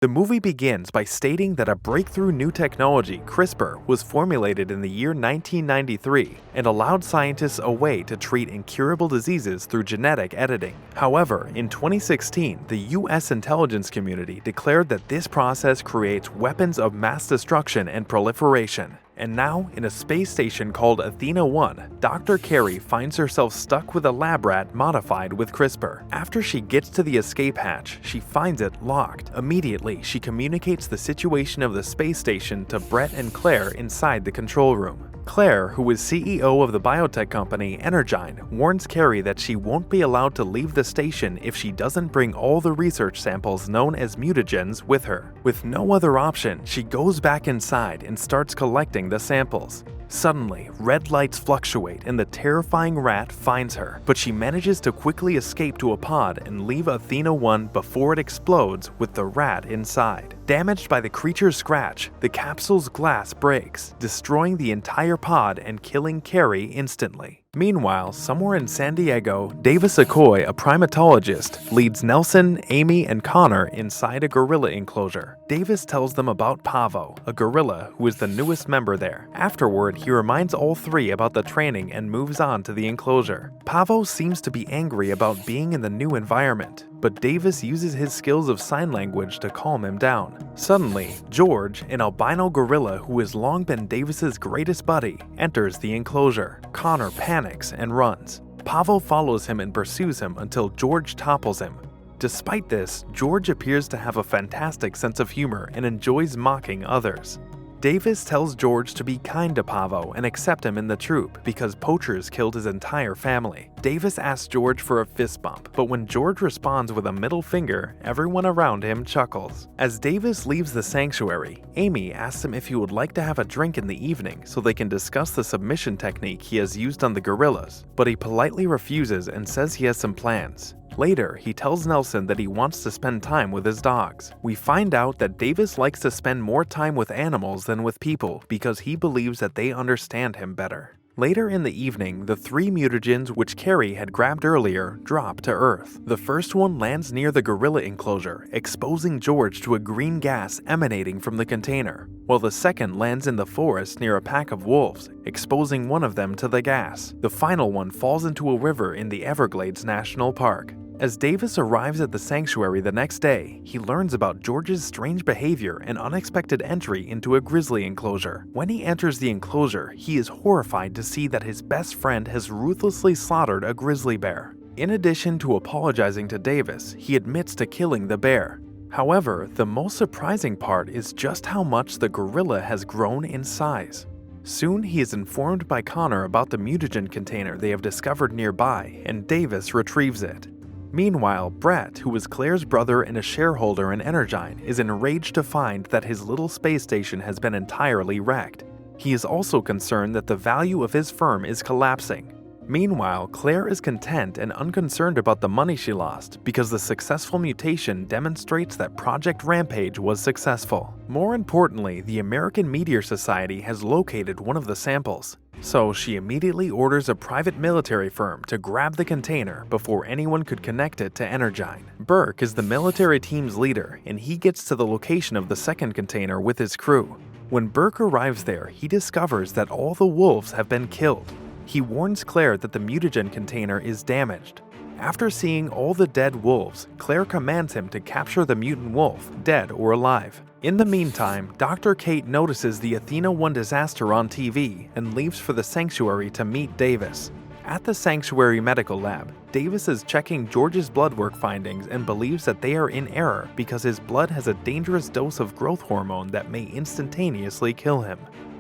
The movie begins by stating that a breakthrough new technology, CRISPR, was formulated in the year 1993 and allowed scientists a way to treat incurable diseases through genetic editing. However, in 2016, the US intelligence community declared that this process creates weapons of mass destruction and proliferation. And now, in a space station called Athena-1, Dr. Carey finds herself stuck with a lab rat modified with CRISPR. After she gets to the escape hatch, she finds it locked. Immediately, she communicates the situation of the space station to Brett and Claire inside the control room. Claire, who is CEO of the biotech company Energyne, warns Carey that she won't be allowed to leave the station if she doesn't bring all the research samples known as mutagens with her. With no other option, she goes back inside and starts collecting the samples. Suddenly, red lights fluctuate and the terrifying rat finds her, but she manages to quickly escape to a pod and leave Athena-1 before it explodes with the rat inside. Damaged by the creature's scratch, the capsule's glass breaks, destroying the entire pod and killing Carey instantly. Meanwhile, somewhere in San Diego, Davis Okoye, a primatologist, leads Nelson, Amy, and Connor inside a gorilla enclosure. Davis tells them about Pavo, a gorilla who is the newest member there. Afterward, he reminds all three about the training and moves on to the enclosure. Pavo seems to be angry about being in the new environment, but Davis uses his skills of sign language to calm him down. Suddenly, George, an albino gorilla who has long been Davis's greatest buddy, enters the enclosure. Connor panics and runs. Pavo follows him and pursues him until George topples him. Despite this, George appears to have a fantastic sense of humor and enjoys mocking others. Davis tells George to be kind to Pavo and accept him in the troop because poachers killed his entire family. Davis asks George for a fist bump, but when George responds with a middle finger, everyone around him chuckles. As Davis leaves the sanctuary, Amy asks him if he would like to have a drink in the evening so they can discuss the submission technique he has used on the gorillas, but he politely refuses and says he has some plans. Later, he tells Nelson that he wants to spend time with his dogs. We find out that Davis likes to spend more time with animals than with people because he believes that they understand him better. Later in the evening, the three mutagens which Carey had grabbed earlier drop to Earth. The first one lands near the gorilla enclosure, exposing George to a green gas emanating from the container, while the second lands in the forest near a pack of wolves, exposing one of them to the gas. The final one falls into a river in the Everglades National Park. As Davis arrives at the sanctuary the next day, he learns about George's strange behavior and unexpected entry into a grizzly enclosure. When he enters the enclosure, he is horrified to see that his best friend has ruthlessly slaughtered a grizzly bear. In addition to apologizing to Davis, he admits to killing the bear. However, the most surprising part is just how much the gorilla has grown in size. Soon, he is informed by Connor about the mutagen container they have discovered nearby, and Davis retrieves it. Meanwhile, Brett, who is Claire's brother and a shareholder in Energyne, is enraged to find that his little space station has been entirely wrecked. He is also concerned that the value of his firm is collapsing. Meanwhile, Claire is content and unconcerned about the money she lost because the successful mutation demonstrates that Project Rampage was successful. More importantly, the American Meteor Society has located one of the samples, so she immediately orders a private military firm to grab the container before anyone could connect it to Energyne. Burke is the military team's leader, and he gets to the location of the second container with his crew. When Burke arrives there, he discovers that all the wolves have been killed. He warns Claire that the mutagen container is damaged. After seeing all the dead wolves, Claire commands him to capture the mutant wolf, dead or alive. In the meantime, Dr. Kate notices the Athena-1 disaster on TV and leaves for the sanctuary to meet Davis. At the sanctuary medical lab, Davis is checking George's blood work findings and believes that they are in error because his blood has a dangerous dose of growth hormone that may instantaneously kill him.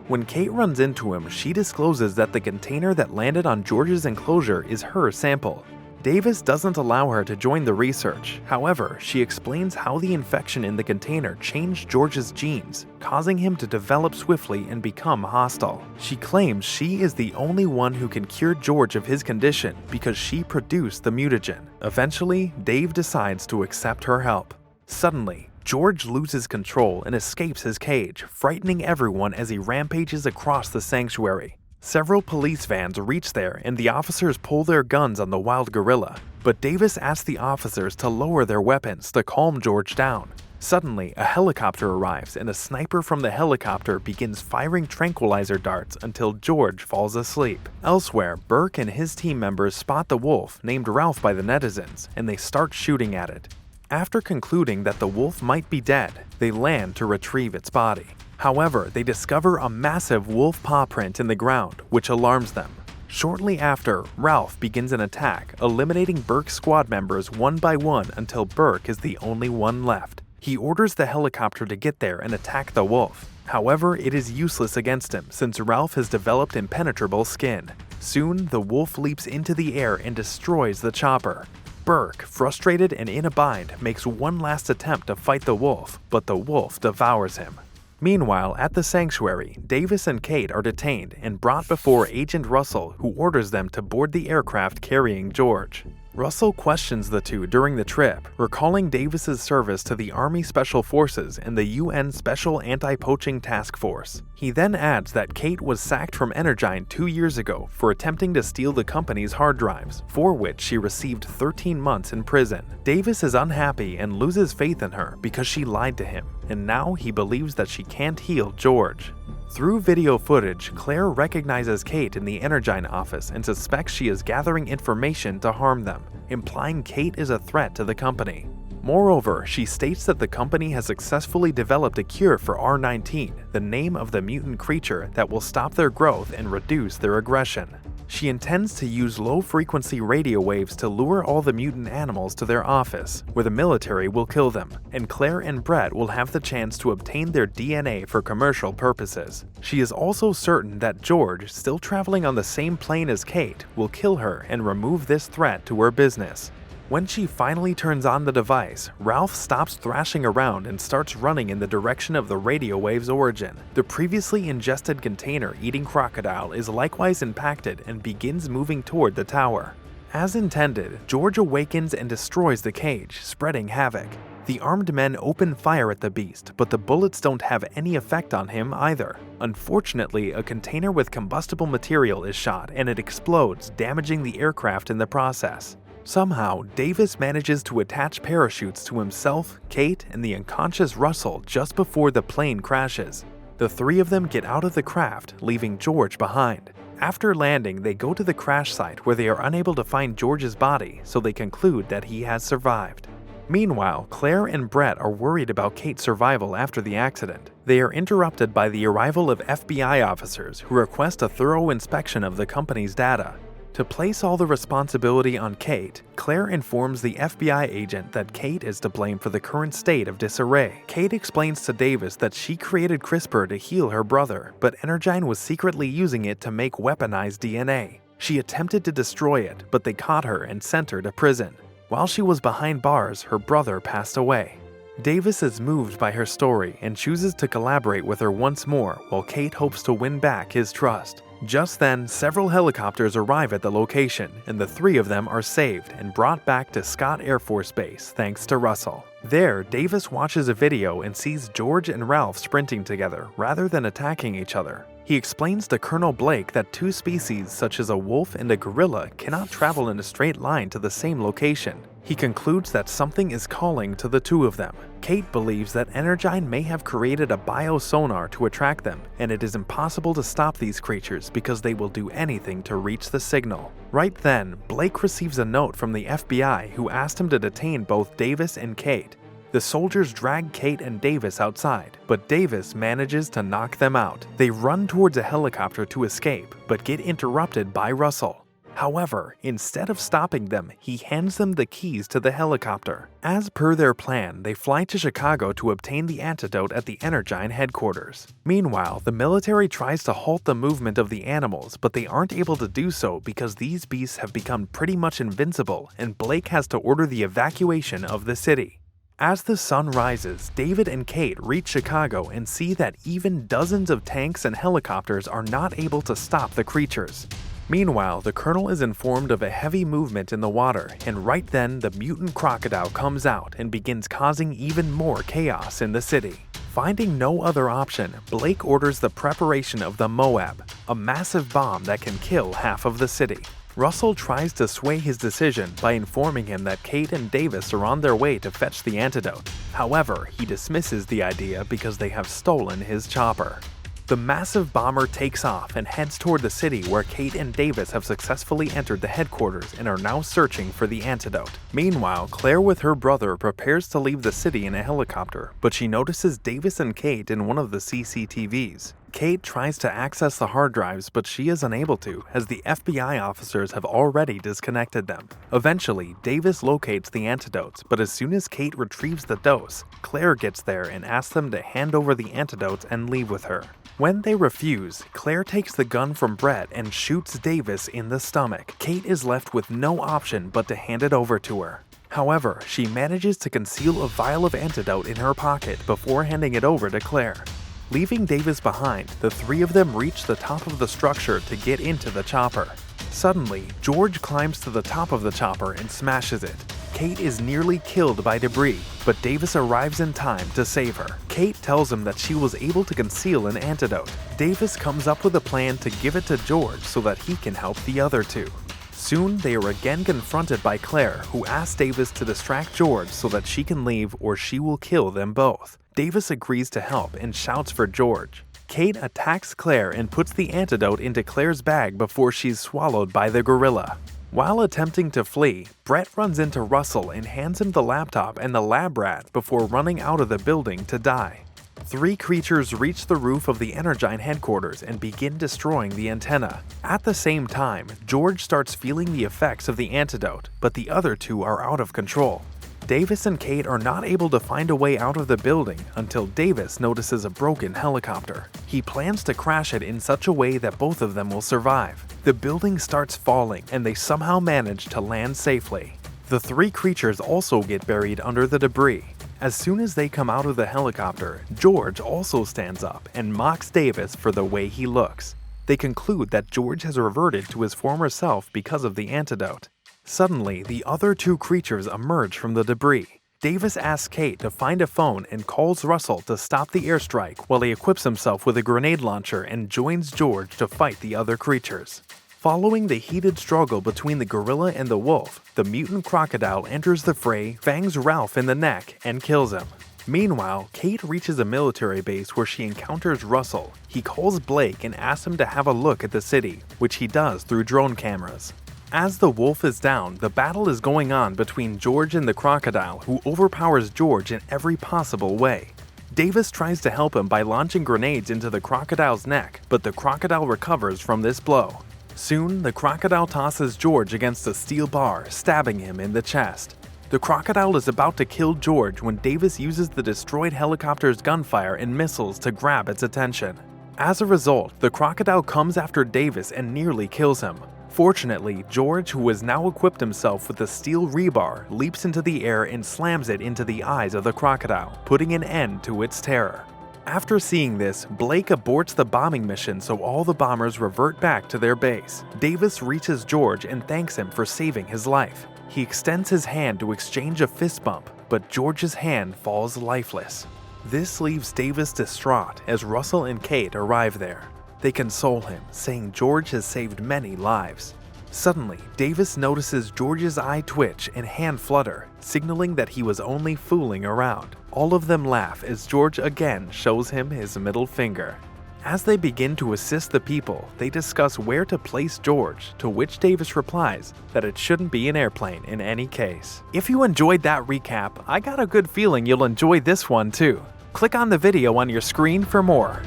When Kate runs into him, she discloses that the container that landed on George's enclosure is her sample. Davis doesn't allow her to join the research. However, she explains how the infection in the container changed George's genes, causing him to develop swiftly and become hostile. She claims she is the only one who can cure George of his condition because she produced the mutagen. Eventually, Dave decides to accept her help. Suddenly, George loses control and escapes his cage, frightening everyone as he rampages across the sanctuary. Several police vans reach there and the officers pull their guns on the wild gorilla, but Davis asks the officers to lower their weapons to calm George down. Suddenly, a helicopter arrives and a sniper from the helicopter begins firing tranquilizer darts until George falls asleep. Elsewhere, Burke and his team members spot the wolf, named Ralph by the netizens, and they start shooting at it. After concluding that the wolf might be dead, they land to retrieve its body. However, they discover a massive wolf paw print in the ground, which alarms them. Shortly after, Ralph begins an attack, eliminating Burke's squad members one by one until Burke is the only one left. He orders the helicopter to get there and attack the wolf. However, it is useless against him since Ralph has developed impenetrable skin. Soon, the wolf leaps into the air and destroys the chopper. Burke, frustrated and in a bind, makes one last attempt to fight the wolf, but the wolf devours him. Meanwhile, at the sanctuary, Davis and Kate are detained and brought before Agent Russell, who orders them to board the aircraft carrying George. Russell questions the two during the trip, recalling Davis's service to the Army Special Forces and the UN Special Anti-Poaching Task Force. He then adds that Kate was sacked from Energyne 2 years ago for attempting to steal the company's hard drives, for which she received 13 months in prison. Davis is unhappy and loses faith in her because she lied to him, and now he believes that she can't heal George. Through video footage, Claire recognizes Kate in the Energyne office and suspects she is gathering information to harm them, implying Kate is a threat to the company. Moreover, she states that the company has successfully developed a cure for R19, the name of the mutant creature that will stop their growth and reduce their aggression. She intends to use low-frequency radio waves to lure all the mutant animals to their office, where the military will kill them, and Claire and Brett will have the chance to obtain their DNA for commercial purposes. She is also certain that George, still traveling on the same plane as Kate, will kill her and remove this threat to her business. When she finally turns on the device, Ralph stops thrashing around and starts running in the direction of the radio wave's origin. The previously ingested container-eating crocodile is likewise impacted and begins moving toward the tower. As intended, George awakens and destroys the cage, spreading havoc. The armed men open fire at the beast, but the bullets don't have any effect on him either. Unfortunately, a container with combustible material is shot and it explodes, damaging the aircraft in the process. Somehow, Davis manages to attach parachutes to himself, Kate, and the unconscious Russell just before the plane crashes. The three of them get out of the craft, leaving George behind. After landing, they go to the crash site where they are unable to find George's body, so they conclude that he has survived. Meanwhile, Claire and Brett are worried about Kate's survival after the accident. They are interrupted by the arrival of FBI officers who request a thorough inspection of the company's data. To place all the responsibility on Kate, Claire informs the FBI agent that Kate is to blame for the current state of disarray. Kate explains to Davis that she created CRISPR to heal her brother, but Energyne was secretly using it to make weaponized DNA. She attempted to destroy it, but they caught her and sent her to prison. While she was behind bars, her brother passed away. Davis is moved by her story and chooses to collaborate with her once more, while Kate hopes to win back his trust. Just then, several helicopters arrive at the location, and the three of them are saved and brought back to Scott Air Force Base thanks to Russell. There, Davis watches a video and sees George and Ralph sprinting together rather than attacking each other. He explains to Colonel Blake that two species such as a wolf and a gorilla cannot travel in a straight line to the same location. He concludes that something is calling to the two of them. Kate believes that Energyne may have created a biosonar to attract them, and it is impossible to stop these creatures because they will do anything to reach the signal. Right then, Blake receives a note from the FBI who asked him to detain both Davis and Kate. The soldiers drag Kate and Davis outside, but Davis manages to knock them out. They run towards a helicopter to escape, but get interrupted by Russell. However, instead of stopping them, he hands them the keys to the helicopter. As per their plan, they fly to Chicago to obtain the antidote at the Energyne headquarters. Meanwhile, the military tries to halt the movement of the animals, but they aren't able to do so because these beasts have become pretty much invincible, and Blake has to order the evacuation of the city. As the sun rises, David and Kate reach Chicago and see that even dozens of tanks and helicopters are not able to stop the creatures. Meanwhile, the colonel is informed of a heavy movement in the water, and right then the mutant crocodile comes out and begins causing even more chaos in the city. Finding no other option, Blake orders the preparation of the Moab, a massive bomb that can kill half of the city. Russell tries to sway his decision by informing him that Kate and Davis are on their way to fetch the antidote. However, he dismisses the idea because they have stolen his chopper. The massive bomber takes off and heads toward the city where Kate and Davis have successfully entered the headquarters and are now searching for the antidote. Meanwhile, Claire with her brother prepares to leave the city in a helicopter, but she notices Davis and Kate in one of the CCTVs. Kate tries to access the hard drives, but she is unable to, as the FBI officers have already disconnected them. Eventually, Davis locates the antidotes, but as soon as Kate retrieves the dose, Claire gets there and asks them to hand over the antidotes and leave with her. When they refuse, Claire takes the gun from Brett and shoots Davis in the stomach. Kate is left with no option but to hand it over to her. However, she manages to conceal a vial of antidote in her pocket before handing it over to Claire. Leaving Davis behind, the three of them reach the top of the structure to get into the chopper. Suddenly, George climbs to the top of the chopper and smashes it. Kate is nearly killed by debris, but Davis arrives in time to save her. Kate tells him that she was able to conceal an antidote. Davis comes up with a plan to give it to George so that he can help the other two. Soon, they are again confronted by Claire, who asks Davis to distract George so that she can leave or she will kill them both. Davis agrees to help and shouts for George. Kate attacks Claire and puts the antidote into Claire's bag before she's swallowed by the gorilla. While attempting to flee, Brett runs into Russell and hands him the laptop and the lab rat before running out of the building to die. Three creatures reach the roof of the Energine headquarters and begin destroying the antenna. At the same time, George starts feeling the effects of the antidote, but the other two are out of control. Davis and Kate are not able to find a way out of the building until Davis notices a broken helicopter. He plans to crash it in such a way that both of them will survive. The building starts falling and they somehow manage to land safely. The three creatures also get buried under the debris. As soon as they come out of the helicopter, George also stands up and mocks Davis for the way he looks. They conclude that George has reverted to his former self because of the antidote. Suddenly, the other two creatures emerge from the debris. Davis asks Kate to find a phone and calls Russell to stop the airstrike while he equips himself with a grenade launcher and joins George to fight the other creatures. Following the heated struggle between the gorilla and the wolf, the mutant crocodile enters the fray, fangs Ralph in the neck, and kills him. Meanwhile, Kate reaches a military base where she encounters Russell. He calls Blake and asks him to have a look at the city, which he does through drone cameras. As the wolf is down, the battle is going on between George and the crocodile, who overpowers George in every possible way. Davis tries to help him by launching grenades into the crocodile's neck, but the crocodile recovers from this blow. Soon, the crocodile tosses George against a steel bar, stabbing him in the chest. The crocodile is about to kill George when Davis uses the destroyed helicopter's gunfire and missiles to grab its attention. As a result, the crocodile comes after Davis and nearly kills him. Fortunately, George, who has now equipped himself with a steel rebar, leaps into the air and slams it into the eyes of the crocodile, putting an end to its terror. After seeing this, Blake aborts the bombing mission so all the bombers revert back to their base. Davis reaches George and thanks him for saving his life. He extends his hand to exchange a fist bump, but George's hand falls lifeless. This leaves Davis distraught as Russell and Kate arrive there. They console him, saying George has saved many lives. Suddenly, Davis notices George's eye twitch and hand flutter, signaling that he was only fooling around. All of them laugh as George again shows him his middle finger. As they begin to assist the people, they discuss where to place George, to which Davis replies that it shouldn't be an airplane in any case. If you enjoyed that recap, I got a good feeling you'll enjoy this one too. Click on the video on your screen for more.